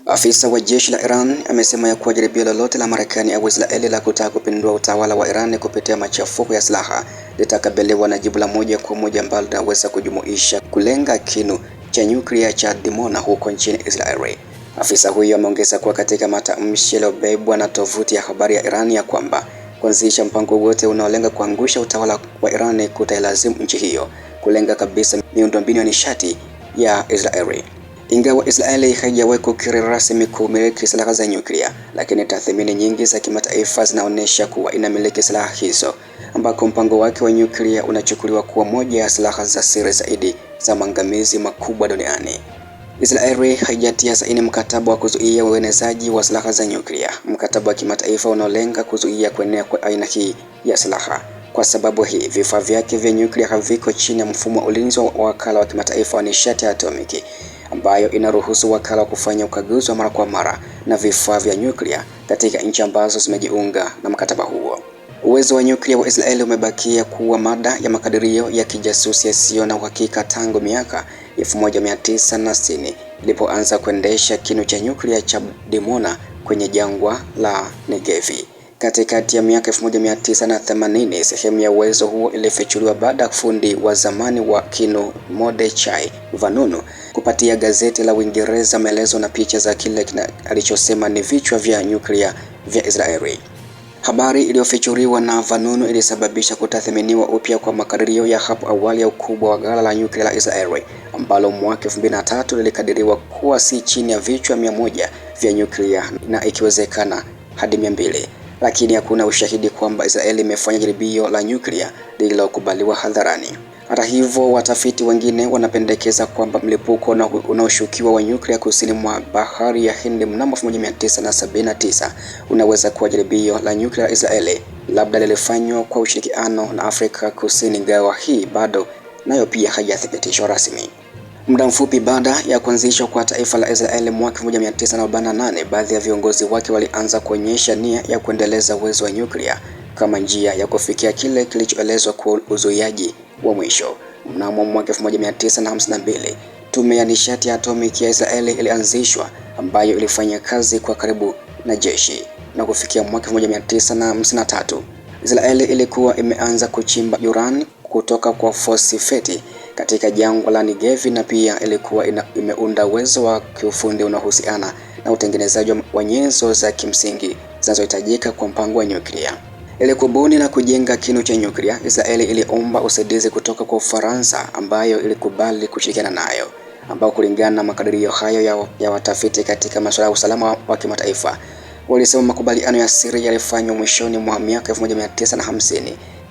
Afisa wa jeshi la Iran amesema ya kuwa jaribio lolote la Marekani au Israeli la kutaka kupindua utawala wa Iran kupitia machafuko ya silaha litakabiliwa na jibu la moja kwa moja ambalo linaweza kujumuisha kulenga kinu cha nyuklia cha Dimona huko nchini Israeli. Afisa huyo ameongeza kuwa katika matamshi yaliyobebwa na tovuti ya habari ya Iran ya kwamba kuanzisha mpango wote unaolenga kuangusha utawala wa Iran kutailazimu nchi hiyo kulenga kabisa miundombinu ya nishati ya Israeli. Ingawa Israeli haijawahi kukiri rasmi kumiliki silaha za nyuklia, lakini tathmini nyingi za kimataifa zinaonyesha kuwa inamiliki silaha hizo, ambako mpango wake wa nyuklia unachukuliwa kuwa moja ya silaha za siri zaidi za maangamizi makubwa duniani. Israeli haijatia saini mkataba wa kuzuia uenezaji wa silaha za nyuklia, mkataba wa kimataifa unaolenga kuzuia kuenea kwa aina hii ya silaha. Kwa sababu hii, vifaa vyake vya nyuklia haviko chini ya mfumo wa ulinzi wa wakala wa kimataifa wa nishati ya atomiki, ambayo inaruhusu wakala kufanya ukaguzi wa mara kwa mara na vifaa vya nyuklia katika nchi ambazo zimejiunga na mkataba huo. Uwezo wa nyuklia wa Israeli umebakia kuwa mada ya makadirio ya kijasusi yasiyo na uhakika tangu miaka 1960 ilipoanza kuendesha kinu cha nyuklia cha Dimona kwenye jangwa la Negev. Katikati ya miaka 1980, sehemu ya uwezo huo ilifichuliwa baada ya fundi wa zamani wa kinu Mordechai Vanunu kupatia gazeti la Uingereza maelezo na picha za kile alichosema ni vichwa vya nyuklia vya Israeli. Habari iliyofichuliwa na Vanunu ilisababisha kutathminiwa upya kwa makadirio ya hapo awali ya ukubwa wa ghala la nyuklia la Israeli, ambalo mwaka 2003 lilikadiriwa kuwa si chini ya vichwa 100 vya nyuklia na ikiwezekana hadi 200. Lakini hakuna ushahidi kwamba Israeli imefanya jaribio la nyuklia lililokubaliwa hadharani. Hata hivyo, watafiti wengine wanapendekeza kwamba mlipuko unaoshukiwa wa nyuklia kusini mwa bahari ya Hindi mnamo 1979 unaweza kuwa jaribio la nyuklia la Israeli, labda lilifanywa kwa ushirikiano na Afrika Kusini, ingawa hii bado nayo pia haijathibitishwa rasmi. Muda mfupi baada ya kuanzishwa kwa taifa la Israeli mwaka 1948, baadhi ya viongozi wake walianza kuonyesha nia ya kuendeleza uwezo wa nyuklia kama njia ya kufikia kile kilichoelezwa kwa uzuiaji wa mwisho. Mnamo mwaka 1952, tume ya nishati ya atomiki ya Israeli ilianzishwa, ambayo ilifanya kazi kwa karibu na jeshi, na kufikia mwaka 1953 Israeli ilikuwa imeanza kuchimba urani kutoka kwa fosfeti katika jangwa la Negev, na pia ilikuwa imeunda uwezo wa kiufundi unaohusiana na utengenezaji wa nyenzo za kimsingi zinazohitajika kwa mpango wa nyuklia. Ili kubuni na kujenga kinu cha nyuklia, Israeli iliomba usaidizi kutoka kwa Ufaransa, ambayo ilikubali kushirikiana nayo, ambao kulingana na makadirio hayo ya watafiti katika masuala ya usalama wa kimataifa, walisema makubaliano ya siri yalifanywa mwishoni mwa miaka 1950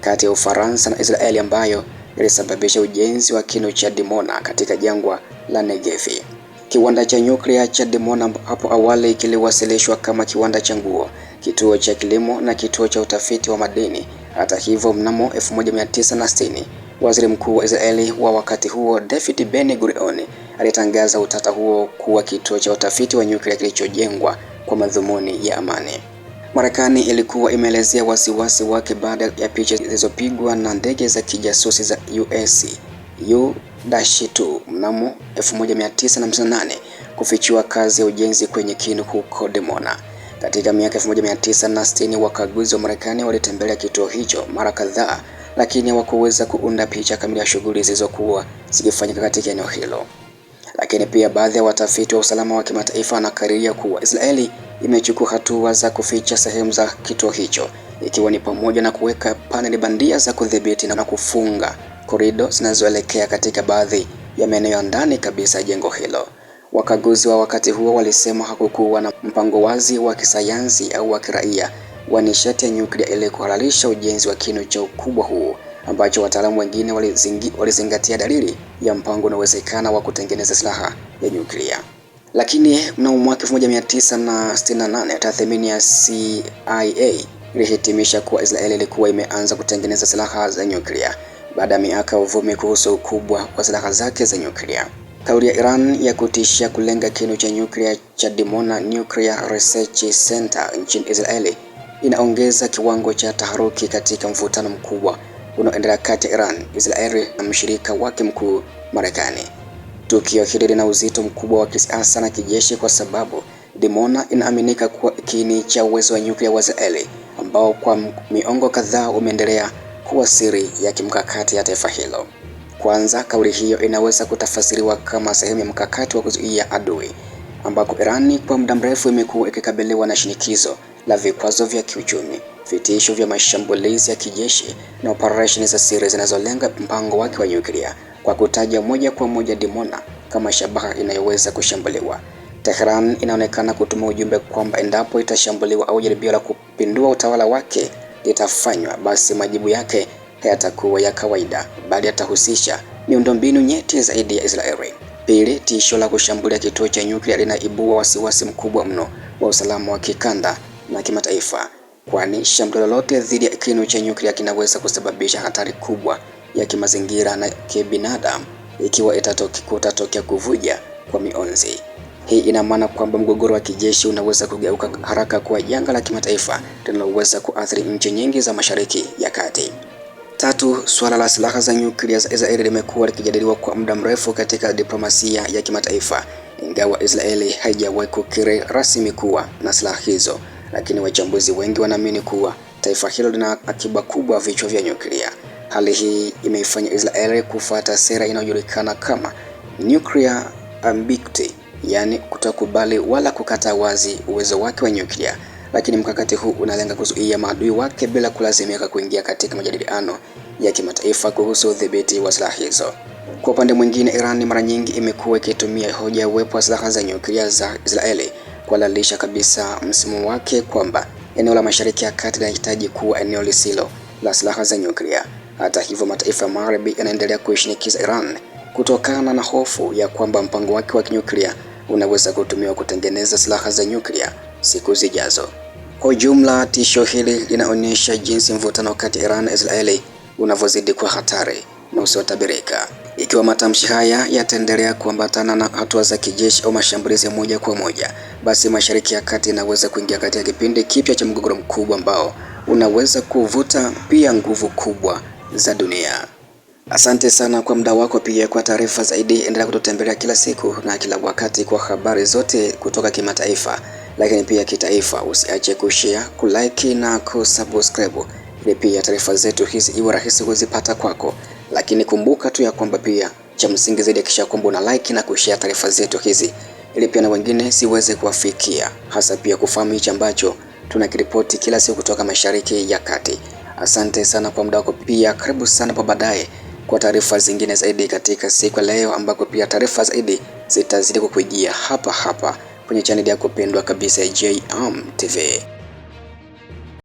kati ya Ufaransa na Israeli, ambayo ilisababisha ujenzi wa kinu cha Dimona katika jangwa la Negev. Kiwanda cha nyuklia cha Dimona hapo awali kiliwasilishwa kama kiwanda cha nguo, kituo cha kilimo na kituo cha utafiti wa madini. Hata hivyo, mnamo 1960, waziri mkuu wa Israeli wa wakati huo David Ben-Gurion alitangaza utata huo kuwa kituo cha utafiti wa nyuklia kilichojengwa kwa madhumuni ya amani. Marekani ilikuwa imeelezea wasiwasi wake baada ya picha zilizopigwa na ndege za kijasusi za US U-2 mnamo 1958 kufichua kazi ya ujenzi kwenye kinu huko Dimona. Katika miaka 1960, wakaguzi wa Marekani walitembelea kituo hicho mara kadhaa, lakini hawakuweza kuunda picha kamili ya shughuli zilizokuwa zikifanyika katika eneo hilo. Lakini pia baadhi ya watafiti wa usalama wa kimataifa wanakadiria kuwa Israeli imechukua hatua za kuficha sehemu za kituo hicho, ikiwa ni pamoja na kuweka paneli bandia za kudhibiti na kufunga korido zinazoelekea katika baadhi ya maeneo ya ndani kabisa ya jengo hilo. Wakaguzi wa wakati huo walisema hakukuwa na mpango wazi wa kisayansi au wa kiraia wa nishati ya nyuklia ili kuhalalisha ujenzi wa kinu cha ukubwa huu, ambacho wataalamu wengine walizingatia dalili ya mpango unaowezekana wa kutengeneza silaha ya nyuklia. Lakini mnamo mwaka 1968, tathmini ya CIA ilihitimisha kuwa Israeli ilikuwa imeanza kutengeneza silaha za nyuklia baada ya miaka uvumi kuhusu ukubwa wa silaha zake za nyuklia. Kauli ya Iran ya kutishia kulenga kinu cha nyuklia cha Dimona Nuclear Research Center nchini Israeli inaongeza kiwango cha taharuki katika mvutano mkubwa unaoendelea kati ya Iran, Israeli na mshirika wake mkuu Marekani. Tukio hili lina uzito mkubwa wa kisiasa na kijeshi kwa sababu Dimona inaaminika kuwa kiini cha uwezo wa nyuklia wa Israeli ambao kwa miongo kadhaa umeendelea kuwa siri ya kimkakati ya taifa hilo. Kwanza, kauli hiyo inaweza kutafasiriwa kama sehemu ya mkakati wa kuzuia adui, ambako Irani kwa muda mrefu imekuwa ikikabiliwa na shinikizo la vikwazo vya kiuchumi, vitisho vya mashambulizi ya kijeshi na operesheni za siri zinazolenga mpango wake wa nyuklia, kwa kutaja moja kwa moja Dimona kama shabaha inayoweza kushambuliwa. Tehran inaonekana kutuma ujumbe kwamba endapo itashambuliwa au jaribio la kupindua utawala wake litafanywa, basi majibu yake hayatakuwa ya kawaida, bali yatahusisha miundombinu nyeti zaidi ya Israeli. Pili, tisho la kushambulia kituo cha nyuklia linaibua wasiwasi mkubwa mno wa usalama wa kikanda na kimataifa, kwani shambulio lolote dhidi ya kinu cha nyuklia kinaweza kusababisha hatari kubwa ya kimazingira na kibinadamu ikiwa kutatokea kuvuja kwa mionzi. Hii ina maana kwamba mgogoro wa kijeshi unaweza kugeuka haraka kuwa janga la kimataifa linaloweza kuathiri nchi nyingi za Mashariki ya Kati. Tatu, suala la silaha za nyuklia za Israeli limekuwa likijadiliwa kwa muda mrefu katika diplomasia ya kimataifa, ingawa Israeli haijawahi kukiri rasmi kuwa na silaha hizo, lakini wachambuzi wengi wanaamini kuwa taifa hilo lina akiba kubwa vichwa vya nyuklia. Hali hii imeifanya Israeli kufuata sera inayojulikana kama nuclear ambiguity, yaani kutokubali wala kukataa wazi uwezo wake wa nyuklia. Lakini mkakati huu unalenga kuzuia maadui wake bila kulazimika kuingia katika majadiliano ya kimataifa kuhusu udhibiti wa silaha hizo. Kwa upande mwingine, Iran mara nyingi imekuwa ikitumia hoja ya uwepo wa silaha za nyuklia za Israeli kuhalalisha kabisa msimamo wake kwamba eneo la Mashariki ya Kati linahitaji kuwa eneo lisilo la silaha za nyuklia. Hata hivyo, mataifa ya Magharibi yanaendelea kuishinikiza Iran kutokana na hofu ya kwamba mpango wake wa kinyuklia unaweza kutumiwa kutengeneza silaha za nyuklia siku zijazo. Kwa ujumla, tisho hili linaonyesha jinsi mvutano kati ya Iran na Israeli unavyozidi kwa hatari na usiotabirika. Ikiwa matamshi haya yataendelea kuambatana na hatua za kijeshi au mashambulizi ya moja kwa moja, basi Mashariki ya Kati inaweza kuingia katika kipindi kipya cha mgogoro mkubwa ambao unaweza kuvuta pia nguvu kubwa za dunia. Asante sana kwa muda wako. Pia kwa taarifa zaidi endelea kututembelea kila siku na kila wakati kwa habari zote kutoka kimataifa, lakini pia kitaifa. Usiache kushare, kulike na kusubscribe ili pia taarifa zetu hizi iwe rahisi kuzipata kwako. Lakini kumbuka tu ya kwamba pia cha msingi zaidi kisha kwamba una like na kushare taarifa zetu hizi ili pia na wengine siweze kuwafikia, hasa pia kufahamu hicho ambacho tunakiripoti kila siku kutoka Mashariki ya Kati. Asante sana kwa muda wako. Pia karibu sana kwa baadaye kwa taarifa zingine zaidi katika siku leo, ambako pia taarifa zaidi zitazidi kukujia hapa hapa kwenye chaneli yako pendwa kabisa ya JM TV.